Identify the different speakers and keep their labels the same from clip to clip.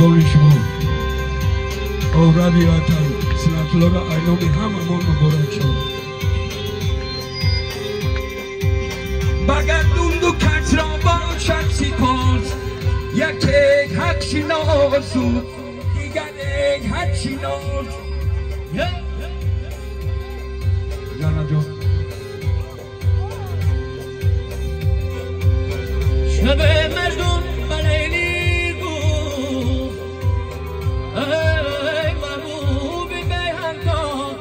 Speaker 1: قربان شما اورادی وطن سنت الله را اینامی هممون مبارک شد. بگردون دو کس را باشد سپاس، یک حق شناس و دیگر حق شناس. جانا جان
Speaker 2: شب مجنون بلیلی گفت ای محبوب بیهنگاه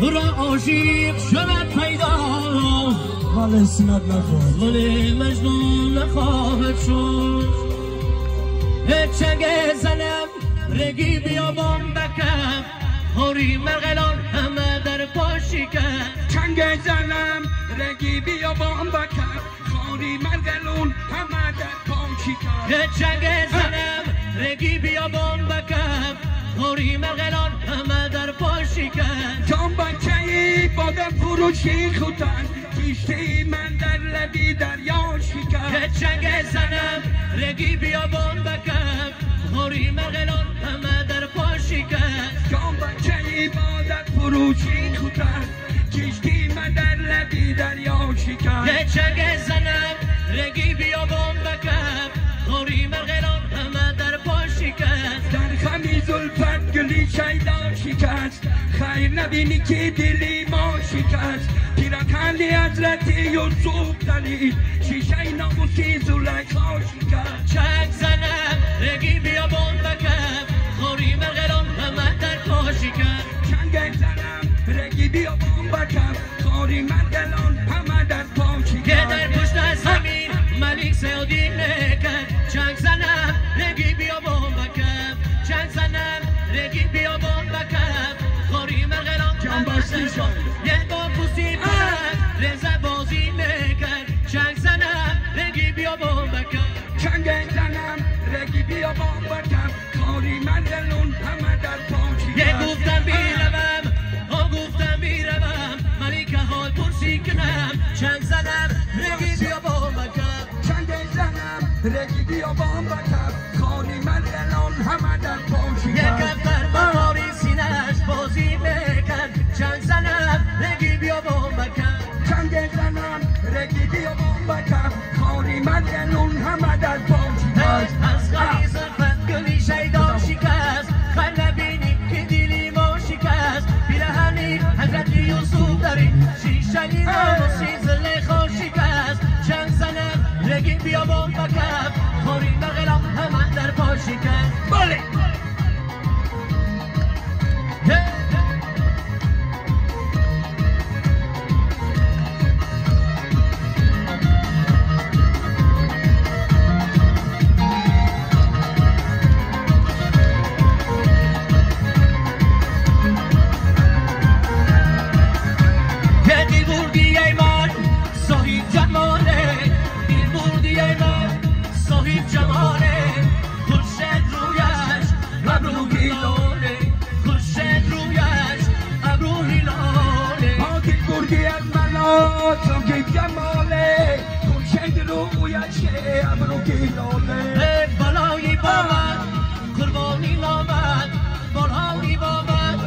Speaker 2: تو را عاشق شود پیدا
Speaker 1: ولی سنت نخواهد
Speaker 2: ولی مجنون نخواهد شد. چنگ زنم رگی بیابان بکم خوری مرغلان همه در پاشی کن.
Speaker 1: چنگ زنم رگی بیابان بکم خوری مرغلان همه در پاشی کن.
Speaker 2: چنگ زنم رگی بیابان بکم خوری مرغلان همه در پاشی کن.
Speaker 1: جان بچه بادم فروشی خودن کشتی من در لبی دریا شکن.
Speaker 2: چنگ زنم رگی بیابان بکم خوری مرغلان همه در پاشی کن.
Speaker 1: جان بچه بادم فروشی خودن کشتی من در لبی دریا شکن.
Speaker 2: چنگ زنم رگی بیابان بکم خوری مرغلان همه در پاشی کن.
Speaker 1: در خمی زلفت گلی شیدا شکست خیر نبینی که دلی ما شکست. پیراکنی حضرت یوسف دلید شیشه ناموسی زلیخا شکست.
Speaker 2: چنگ زنم رگی بیابان بکم خوری مرغلان همه در پاشی کن.
Speaker 1: چنگ زنم رگی بیابان بکم خوری مرغلان همه در پاشی کن.
Speaker 2: که در پشت زمین ملیک سیادی نکن. چنگ زنم رگی بیابان بکم چنگ زنم رگی بیابان بکم خوری مرغلان همه در پاشی. یه با پوستی پرد رزه بازی نکن. چنگ زنم رگی بیابان بکم
Speaker 1: چنگ زنم رگی بیابان بکم خوری مرغلان همه در پاشی کن.
Speaker 2: یه گفتم بیروم ها گفتم بیروم ملیک حال پرسی کنم. چنگ زنم رگی بیابان بکم
Speaker 1: چنگ زنم رگی بیابان بکم خوری مرغلان همه در پاشی
Speaker 2: یه
Speaker 1: کن.
Speaker 2: کفتر بهاری سینه‌اش بازی نکن. چنگ زنم رگی بیابان بکم
Speaker 1: چنگ زنم رگی بیابان بکم خوری مرغلان همه در پاشی کن.
Speaker 2: از خری زلفت گلی شیدا شکست خیر نبینی که دلی ما شکست. پیرهنی حضرت یوسف داری شیشه ناموسی زلیخا شکست. چنگ زنم رگی بیابان بکم خوری مرغلان همه در پاشی کن.
Speaker 1: بله سوگی جماله خورشید رویش ابرو گیلاله.
Speaker 2: بالایی با من قربانی نامد بالایی با من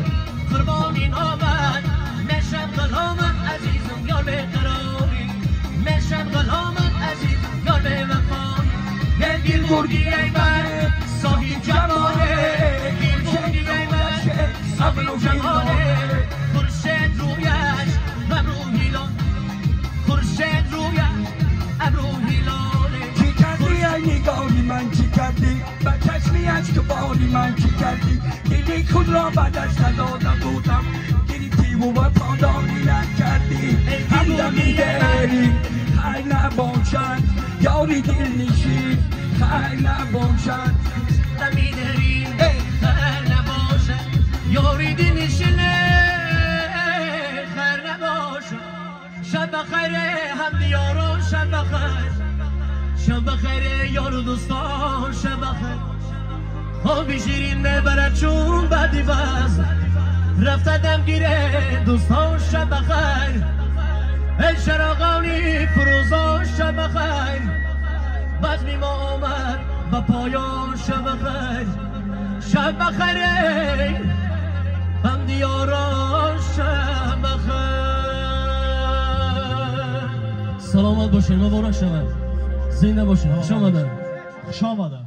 Speaker 2: قربانی نامد. مشم غلامت عزیزم یار بقراری مشم غلامت عزیزم یار به وفایی. یه گیر بردی ای من صاحب جماله گیر بردی ای من صاحب جماله. خورشید رویش ابرو هیلال خورشید رویش ابرو هیلاله.
Speaker 1: چی کردی ای نگاهی من چی کردی با چشمیش تو باری من چی کردی. دیدی خود را بعدش ندادم بودم گریتی و پادانی نکردی. همدمی داری خیر نباشد یاری دل نشین خیر نباشد.
Speaker 2: دمی داری خیر نباشد یاری دل نشین خیر نباشد. شب بخیر هم دیاران شب بخیر شب بخیر یار و دوستان شب بخیر. خوابی شیرین میبرد چون بدی وز رفته دمگیره دوستان شب بخیر. ای شراغانی فروزان شب بخیر. بس رسمی ما آمد و پایان شب بخیر شب بخیر هم دیاران شب بخیر سلامت باشین مبارک شود زنده باشین خوش آمدن